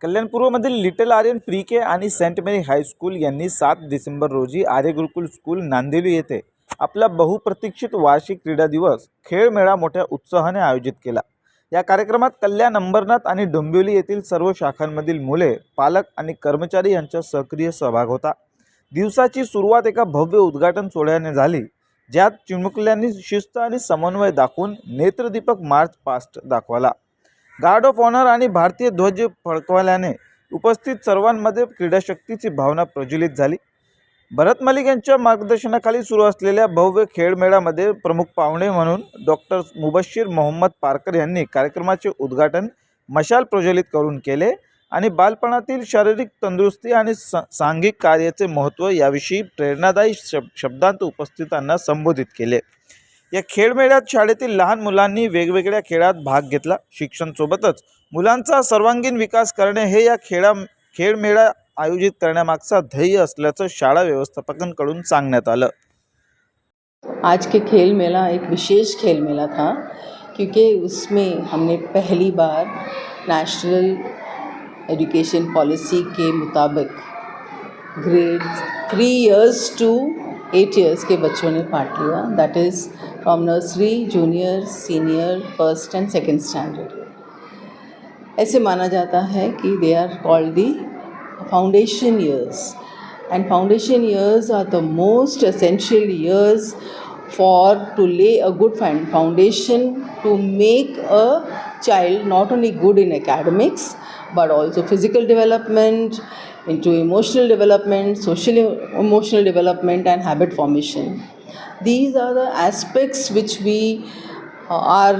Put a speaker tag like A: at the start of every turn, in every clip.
A: कल्याणपूर्वमधील little Aryan pre के आणि Saint मेरी हायस्कूल यांनी 7 डिसेंबर रोजी आर्य गुरुकुल स्कूल नांदिवली येथे आपला बहुप्रतीक्षित वार्षिक क्रीडा दिवस खेळ मेळा मोठ्या उत्साहाने आयोजित केला। या कार्यक्रमात कल्याण, अंबरनाथ आणि डोंबिवली येथील सर्व शाखांमधील मुले, पालक आणि कर्मचारी यांचा सक्रिय सहभाग होता। दिवसाची सुरुवात एका भव्य उद्घाटन सोहळ्याने झाली, ज्यात चिमुकल्यांनी शिस्त आणि समन्वय दाखवून नेत्रदीपक मार्च पास्ट दाखवला। गार्ड ऑफ ऑनर आणि भारतीय ध्वज फडकवल्याने उपस्थित सर्वांमध्ये क्रीडाशक्तीची भावना प्रज्वलित झाली। भरत मलिक यांच्या मार्गदर्शनाखाली सुरू असलेल्या भव्य खेळ मेळ्यामध्ये प्रमुख पाहुणे म्हणून डॉक्टर मुबशीर मोहम्मद पारकर यांनी कार्यक्रमाचे उद्घाटन मशाल प्रज्वलित करून केले आणि बालपणातील शारीरिक तंदुरुस्ती आणि सांघिक कार्याचे महत्त्व याविषयी प्रेरणादायी शब्दांत उपस्थितांना संबोधित केले। या खेळ मेळ्यात शाळेतील लहान मुलांनी वेगवेगळ्या खेळात भाग घेतला। शिक्षण सोबतच मुलांचा सर्वांगीण विकास करणे हे या खेळ मेळा आयोजित करण्यामागचा ध्येय असल्याचं शाळा व्यवस्थापकांकडून सांगण्यात आलं।
B: आज के खेल मेला एक विशेष खेल मेला था, क्योंकि उसमें हमने पहली बार नेशनल एजुकेशन पॉलिसी के मुताबिक ग्रेड 3 इयर्स टू 8 इयर्स के बच्चों ने पार्ट लिया। That is from nursery, junior, senior, first and second standard. ऐसे माना जाता है कि they are called the foundation years, and foundation years are the most essential years for to lay a good foundation to make a child not only good in academics but also physical development, into emotional development, social emotional development and habit formation. These are the aspects which we are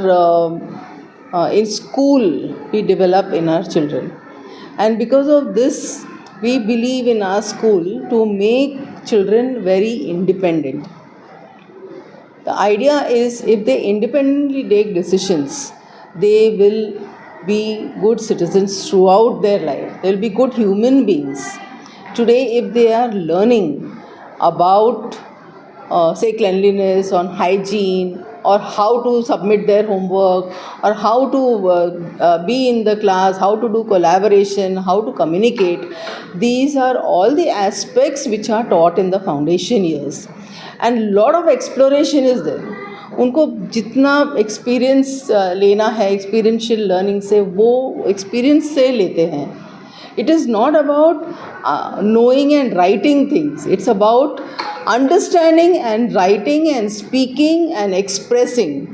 B: in school we develop in our children, and because of this we believe in our school to make children very independent. The idea is if they independently take decisions, they will be good citizens throughout their life. They will be good human beings. Today, if they are learning about say cleanliness, on hygiene, or how to submit their homework, or how to be in the class, how to do collaboration, how to communicate, these are all the aspects which are taught in the foundation years, and lot of exploration is there. उनको जितना experience लेना है experiential learning से, वो experience से लेते हैं। It is not about knowing and writing things. It's about understanding and writing and speaking and expressing.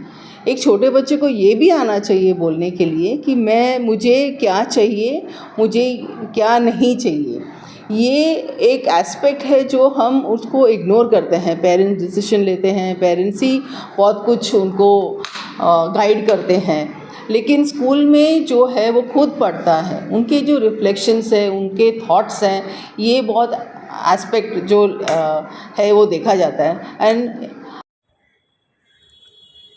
B: एक छोटे बच्चे को ये भी आना चाहिए बोलने के लिए कि मुझे क्या चाहिए, मुझे क्या नहीं चाहिए। ये एक एस्पेक्ट है जो हम उसको इग्नोर करते हैं। पेरेंट्स डिसीजन लेते हैं, पेरेंट्स ही बहुत कुछ उनको गाइड करते हैं, लेकिन स्कूल में जो है वो खुद पढ़ता है। उनके जो रिफ्लेक्शंस है, उनके थॉट्स हैं, ये बहुत एस्पेक्ट जो है वो देखा जाता है। एंड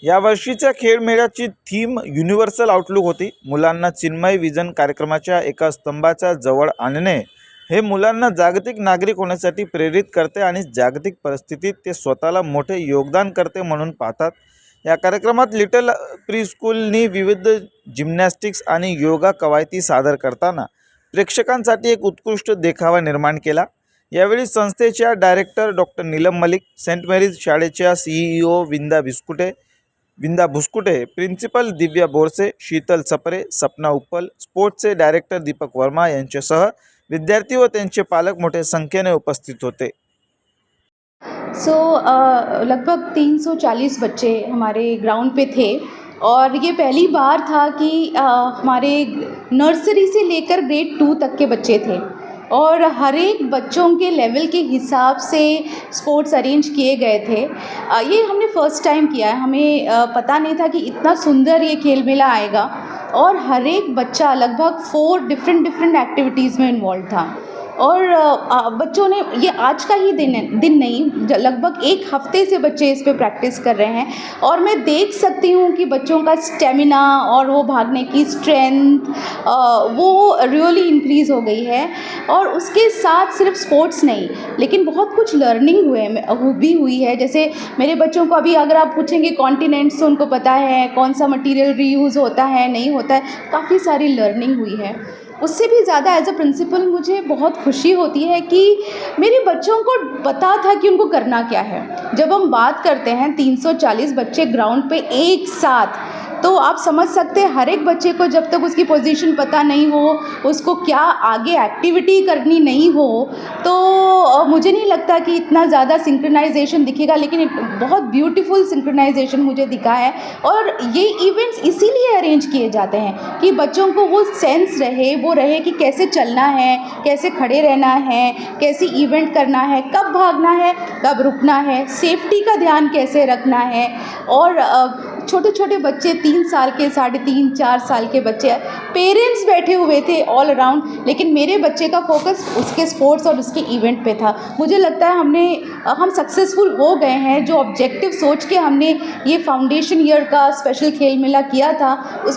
A: या वर्षीच्या खेळ मेळ्याची थीम युनिव्हर्सल आउटलुक होती। मुलांना चिन्मय विजन कार्यक्रमाच्या एका स्तंभाच्या जवळ आणणे हे मुलांना जागतिक नागरिक होण्यासाठी प्रेरित करते आणि जागतिक परिस्थितीत ते स्वतःला मोठे योगदान करते म्हणून पाहतात। या कार्यक्रमात लिटल प्री स्कूलनी विविध जिम्नॅस्टिक्स आणि योगा कवायती सादर करताना प्रेक्षकांसाठी एक उत्कृष्ट देखावा निर्माण केला। यावेळी संस्थेच्या डायरेक्टर डॉक्टर नीलम मलिक, सेंट मेरीज शाळेच्या CEO विंदा भुसकुटे, प्रिन्सिपल दिव्या बोरसे, शीतल सपरे, सपना उप्पल, स्पोर्ट्सचे डायरेक्टर दीपक वर्मा यांच्यासह विद्यार्थी व त्यांचे पालक मोठ्या संख्येने उपस्थित होते।
C: लगभग 340 बच्चे हमारे ग्राउंड पे थे, और ये पहली बार था कि हमारे नर्सरी से लेकर ग्रेड 2 तक के बच्चे थे, और हर एक बच्चों के लेवल के हिसाब से स्पोर्ट्स अरेंज किए गए थे। ये हमने फ़र्स्ट टाइम किया है, हमें पता नहीं था कि इतना सुंदर ये खेल मेला आएगा, और हर एक बच्चा लगभग 4 डिफरेंट एक्टिविटीज़ में इन्वॉल्व था। और बच्चों ने, ये आज का ही दिन नहीं, लगभग 1 हफ्ते से बच्चे इस पे प्रैक्टिस कर रहे हैं, और मैं देख सकती हूँ कि बच्चों का स्टेमिना और वो भागने की स्ट्रेंथ वो रियली इंक्रीज़ हो गई है। और उसके साथ सिर्फ स्पोर्ट्स नहीं, लेकिन बहुत कुछ लर्निंग हुई है। जैसे मेरे बच्चों को अभी अगर आप पूछेंगे कॉन्टिनेंट्स, उनको पता है कौन सा मटेरियल रीयूज़ होता है, नहीं होता है, काफ़ी सारी लर्निंग हुई है। उससे भी ज़्यादा एज अ प्रिंसिपल मुझे बहुत खुशी होती है कि मेरे बच्चों को पता था कि उनको करना क्या है। जब हम बात करते हैं 340 बच्चे ग्राउंड पे एक साथ, तो आप समझ सकते हैं हर एक बच्चे को जब तक उसकी पोजीशन पता नहीं हो, उसको क्या आगे एक्टिविटी करनी नहीं हो, तो मुझे नहीं लगता कि इतना ज़्यादा सिंक्रोनाइजेशन दिखेगा, लेकिन एक बहुत ब्यूटीफुल सिंक्रोनाइजेशन मुझे दिखा है। और ये इवेंट्स इसीलिए अरेंज किए जाते हैं कि बच्चों को वो सेंस रहे, वो रहे कि कैसे चलना है, कैसे खड़े रहना है, कैसे इवेंट करना है, कब भागना है, कब रुकना है, सेफ्टी का ध्यान कैसे रखना है। और छोटे छोटे बच्चे 3 साल के, 3.5 4 साल के बच्चे, पेरेंट्स बैठे हुए थे ऑल अराउंड, लेकिन मेरे बच्चे का फोकस उसके स्पोर्ट्स और उसके इवेंट पे था। मुझे लगता है हम सक्सेसफुल हो गए हैं। जो ऑब्जेक्टिव सोच के हमने ये फाउंडेशन ईयर का स्पेशल खेल मेला किया था, उस